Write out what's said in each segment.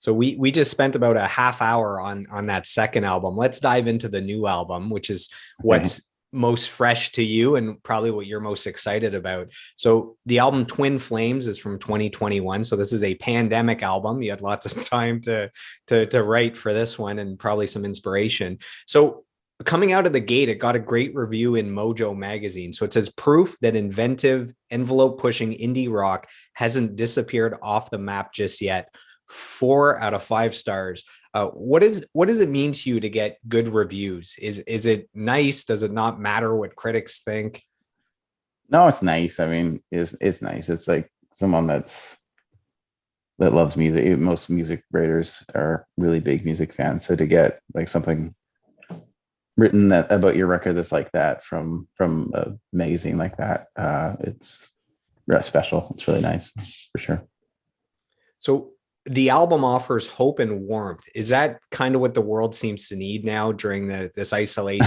So we just spent about a half hour on that second album. Let's dive into the new album, which is Okay. what's most fresh to you and probably what you're most excited about. So the album Twin Flames is from 2021. So this is a pandemic album. You had lots of time to write for this one and probably some inspiration. So coming out of the gate, it got a great review in Mojo magazine. So it says proof that inventive, envelope pushing indie rock hasn't disappeared off the map just yet. 4 out of 5 stars. What does it mean to you to get good reviews? Is it nice? Does it not matter what critics think? No, it's nice. I mean, it's nice. It's like someone that loves music. Most music writers are really big music fans. So to get like something written that about your record that's like that from a magazine like that, it's special. It's really nice for sure. So the album offers hope and warmth. Is that kind of what the world seems to need now during this isolation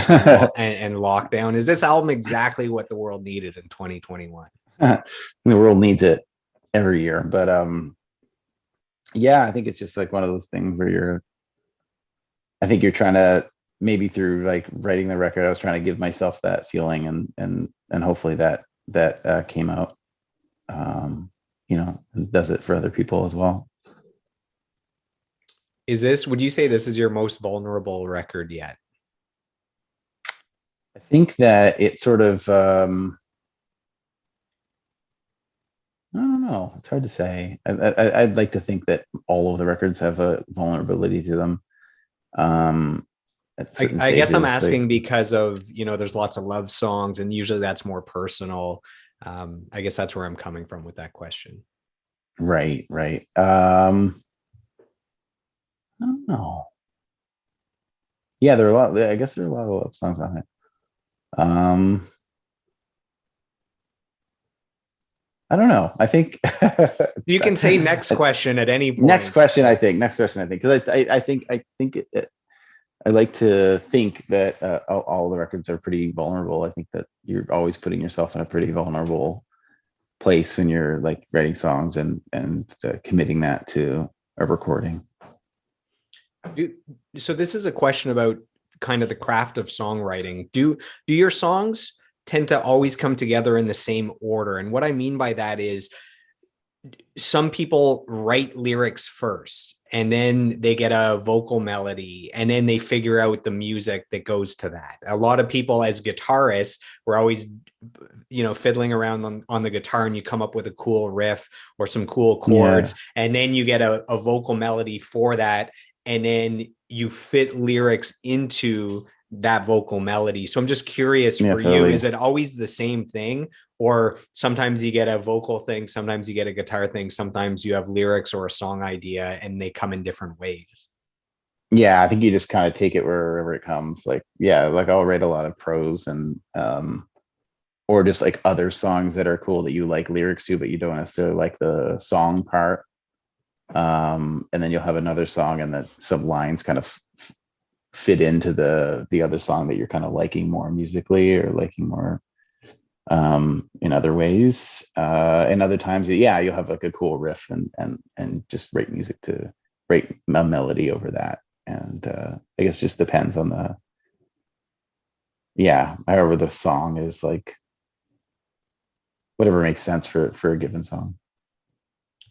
and lockdown? Is this album exactly what the world needed in 2021? The world needs it every year, but yeah, I think it's just like one of those things where I think you're trying to, maybe through like writing the record, I was trying to give myself that feeling, and hopefully that came out. And does it for other people as well. Would you say this is your most vulnerable record yet? I think that it sort of, I don't know. It's hard to say. I'd like to think that all of the records have a vulnerability to them. At certain I guess I'm stages, like asking because of, there's lots of love songs and usually that's more personal. I guess that's where I'm coming from with that question. right, right. I don't know. Yeah, there are a lot. I guess there are a lot of love songs on it. Um, I don't know. I think You can say next question at any next point. question. I think next question. I think because I like to think that all the records are pretty vulnerable. I think that you're always putting yourself in a pretty vulnerable place when you're like writing songs and committing that to a recording. So this is a question about kind of the craft of songwriting. Do your songs tend to always come together in the same order? And what I mean by that is some people write lyrics first and then they get a vocal melody and then they figure out the music that goes to that. A lot of people as guitarists were always fiddling around on the guitar and you come up with a cool riff or some cool Yeah, chords and then you get a vocal melody for that and then you fit lyrics into that vocal melody. So I'm just curious yeah, for you, totally. is it always the same thing? Or sometimes you get a vocal thing, sometimes you get a guitar thing, sometimes you have lyrics or a song idea and they come in different ways. Yeah, I think you just kind of take it wherever it comes. Like, yeah, like I'll write a lot of prose and or just like other songs that are cool that you like lyrics to, but you don't necessarily like the song part. And then you'll have another song and that some lines kind of fit into the other song that you're kind of liking more musically or liking more in other ways. And other times, yeah, you'll have like a cool riff and just write music to write a melody over that. And I guess it just depends on however the song is, like whatever makes sense for a given song.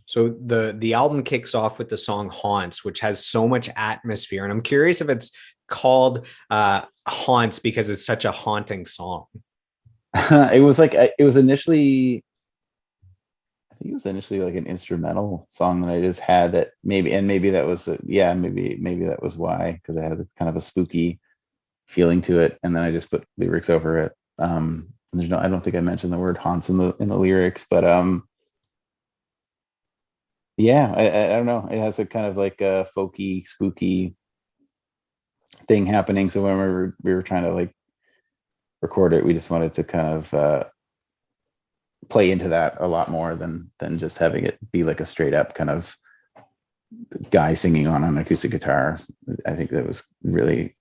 So the album kicks off with the song Haunts, which has so much atmosphere. And I'm curious if it's called Haunts because it's such a haunting song. It was initially, I think it was initially like an instrumental song that I just had, that maybe that was maybe that was why, because I had kind of a spooky feeling to it, and then I just put lyrics over it. There's no, I don't think I mentioned the word haunts in the lyrics, but yeah, I don't know. It has a kind of like a folky, spooky thing happening. So when we were trying to like record it, we just wanted to kind of play into that a lot more than just having it be like a straight up kind of guy singing on an acoustic guitar. I think that was really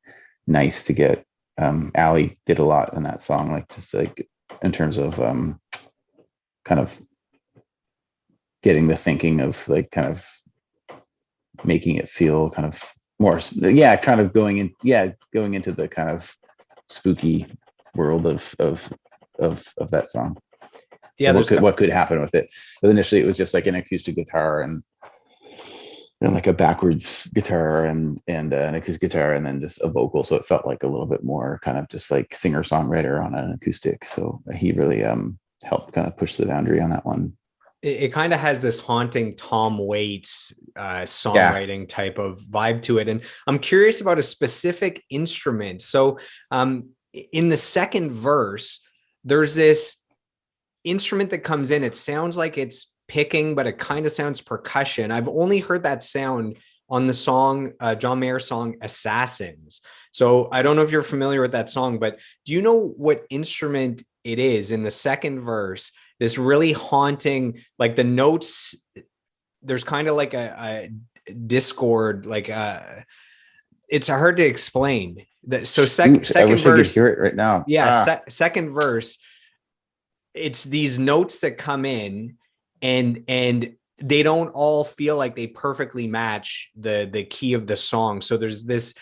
nice to get. Ali did a lot in that song, like just like in terms of kind of getting the thinking of like kind of making it feel kind of more, yeah, kind of going into the kind of spooky world of that song. Yeah, What could happen with it? But initially, it was just like an acoustic guitar and like a backwards guitar and an acoustic guitar and then just a vocal. So it felt like a little bit more kind of just like singer songwriter on an acoustic. So he really helped kind of push the boundary on that one. it kind of has this haunting Tom Waits Yeah. songwriting type of vibe to it. And I'm curious about a specific instrument. So in the second verse, there's this instrument that comes in. It sounds like it's picking, but it kind of sounds percussion. I've only heard that sound on the song, John Mayer song, Assassins. So I don't know if you're familiar with that song, but do you know what instrument it is in the second verse? This really haunting, like the notes, there's kind of like a discord, like it's hard to explain. So second I wish verse, I could hear it right now. yeah, second verse, it's these notes that come in and they don't all feel like they perfectly match the key of the song. So there's this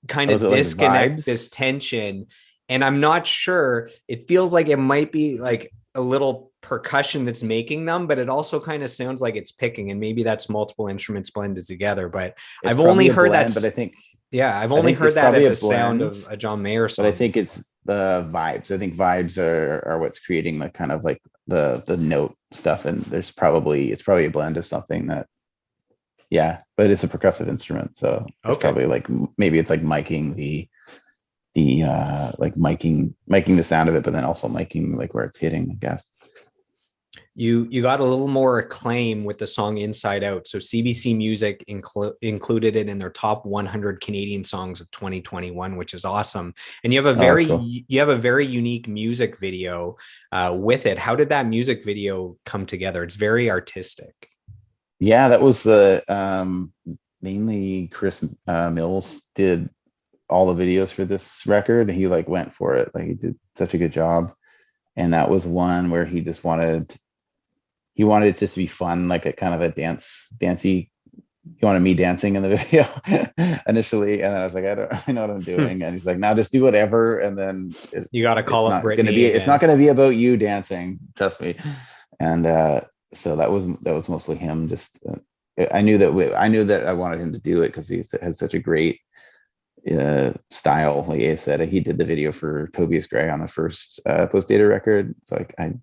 kind of disconnect, like this tension, and I'm not sure. It feels like it might be like a little percussion that's making them, but it also kind of sounds like it's picking, and maybe that's multiple instruments blended together. But I've only heard that. But I think, yeah, I've only heard that at the sound of a John Mayer song. But I think it's the vibes. I think vibes are what's creating the kind of like the note stuff, and it's probably a blend of something that, yeah, but it's a percussive instrument, so it's probably like, maybe it's like miking the like miking the sound of it, but then also miking like where it's hitting, I guess. You got a little more acclaim with the song Inside Out. So CBC Music included it in their top 100 Canadian songs of 2021, which is awesome. And you have a very unique music video with it. How did that music video come together? It's very artistic. Yeah, that was mainly Chris Mills did all the videos for this record. He like went for it. Like, he did such a good job. And that was one where he wanted it just to be fun, like a kind of a dancey. He wanted me dancing in the video initially, and then I was like, I know what I'm doing. And he's like, now just do whatever. And then you got to call up Brittany. It's not going to be about you dancing, trust me. And so that was mostly him. Just I knew that I wanted him to do it because he has such a great style. Like I said, he did the video for Tobias Gray on the first Postdata record. So like, I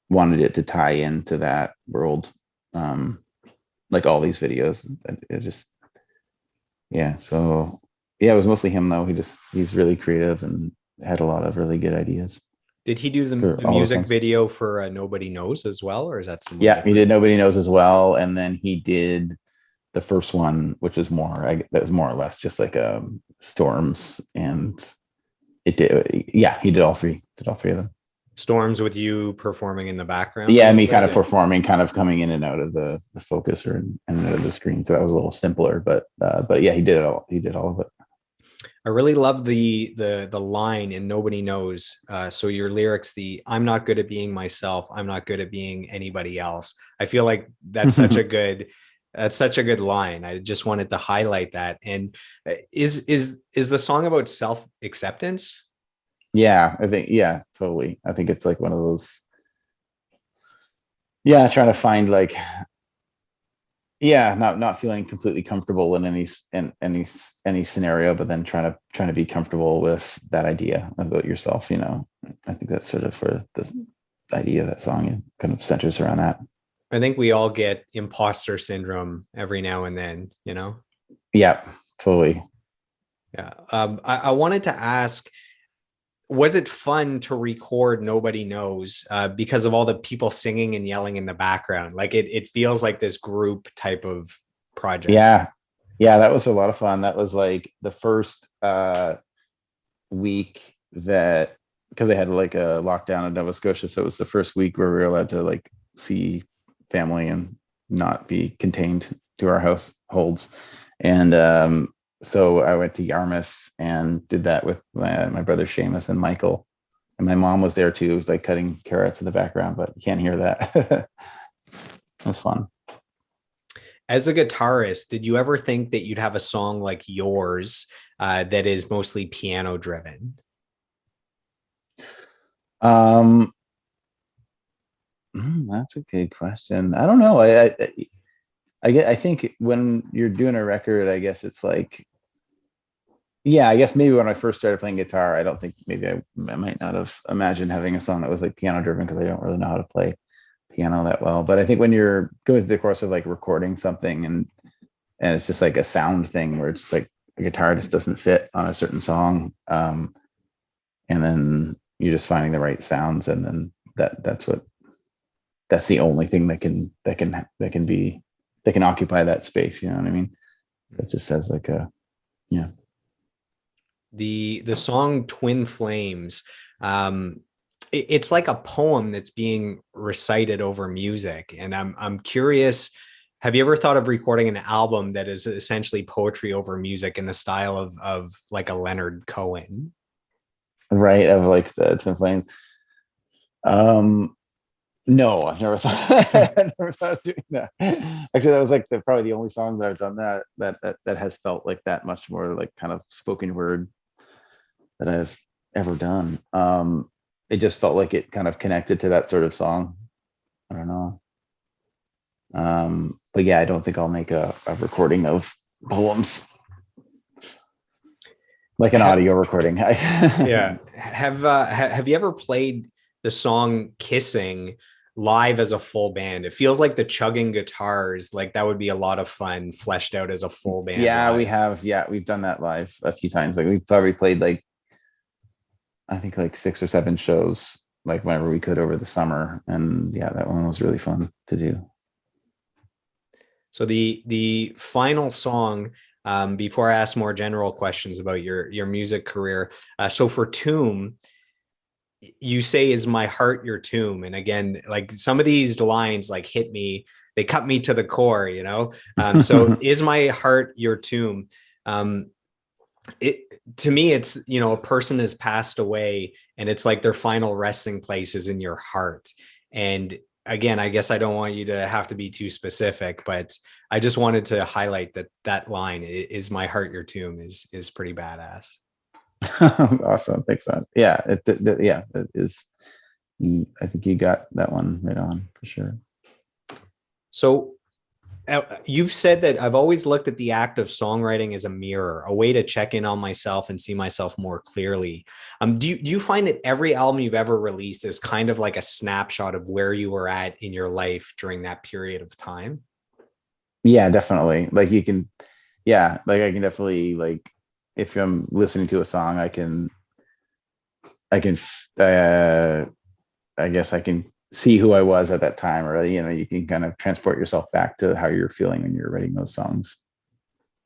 wanted it to tie into that world, like all these videos. It just, yeah. So yeah, it was mostly him though. He's really creative and had a lot of really good ideas. Did he do the music video for Nobody Knows as well, or is that something? Yeah, he did Nobody Knows as well, and then he did the first one, which was that was more or less just like Storms, and it did. Yeah, he did all three. Did all three of them. Storms with you performing in the background. Yeah, me kind of performing, kind of coming in and out of the focus or in and out of the screen. So that was a little simpler, but yeah, he did it all. He did all of it. I really love the line in Nobody Knows. So your lyrics, I'm not good at being myself. I'm not good at being anybody else. I feel like that's such a good line. I just wanted to highlight that. And is the song about self-acceptance? Yeah, I think, yeah, totally. I think it's like one of those, yeah, trying to find like, yeah, not feeling completely comfortable in any scenario, but then trying to be comfortable with that idea about yourself. You know, I think that's sort of for the idea of that song. It kind of centers around that. I think we all get imposter syndrome every now and then, you know? Yeah, totally. Yeah. I wanted to ask, was it fun to record Nobody Knows because of all the people singing and yelling in the background? Like it feels like this group type of project. Yeah, that was a lot of fun. That was like the first week that, because they had like a lockdown in Nova Scotia, so it was the first week where we were allowed to like see family and not be contained to our households. And so I went to Yarmouth and did that with my brother Seamus and Michael, and my mom was there too, like cutting carrots in the background, but you can't hear that. It was fun. As a guitarist, did you ever think that you'd have a song like yours that is mostly piano driven? Um, that's a good question. I don't know. I think when you're doing a record, I guess it's like, yeah, I guess maybe when I first started playing guitar, I don't think maybe I might not have imagined having a song that was like piano driven because I don't really know how to play piano that well. But I think when you're going through the course of like recording something and it's just like a sound thing where it's like a guitar just doesn't fit on a certain song, and then you're just finding the right sounds, and then that's the only thing that can occupy that space. You know what I mean? It just says like a yeah. The song Twin Flames, um, it's like a poem that's being recited over music. And I'm curious, have you ever thought of recording an album that is essentially poetry over music in the style of like a Leonard Cohen? Right, of like the Twin Flames. Um, no, I've never thought I never thought of doing that. Actually, that was like probably the only song that I've done that has felt like that much more like kind of spoken word that I've ever done. It just felt like it kind of connected to that sort of song. I don't know. But yeah, I don't think I'll make a recording of poems, like an Have, audio recording. yeah. Have you ever played the song Kissing live as a full band? It feels like the chugging guitars, like that would be a lot of fun fleshed out as a full band Yeah, we live. have. Yeah, we've done that live a few times. Like we've probably played like I think like 6 or 7 shows, like whenever we could over the summer. And yeah, that one was really fun to do. So the final song, before I ask more general questions about your music career. So for Tomb, you say, "Is my heart your tomb?" And again, like some of these lines like hit me, they cut me to the core, you know. So is my heart your tomb? Um, it to me, it's, you know, a person has passed away, and it's like their final resting place is in your heart. And again, I guess I don't want you to have to be too specific, but I just wanted to highlight that that line, "Is my heart your tomb," is pretty badass. Awesome. Thanks, son. Yeah, yeah, it is. I think you got that one right on for sure. So you've said that I've always looked at the act of songwriting as a mirror, a way to check in on myself and see myself more clearly. Do you find that every album you've ever released is kind of like a snapshot of where you were at in your life during that period of time? Yeah, definitely. Like you can, yeah, like I can definitely like if I'm listening to a song, I can, I guess I can see who I was at that time, or you know, you can kind of transport yourself back to how you're feeling when you're writing those songs.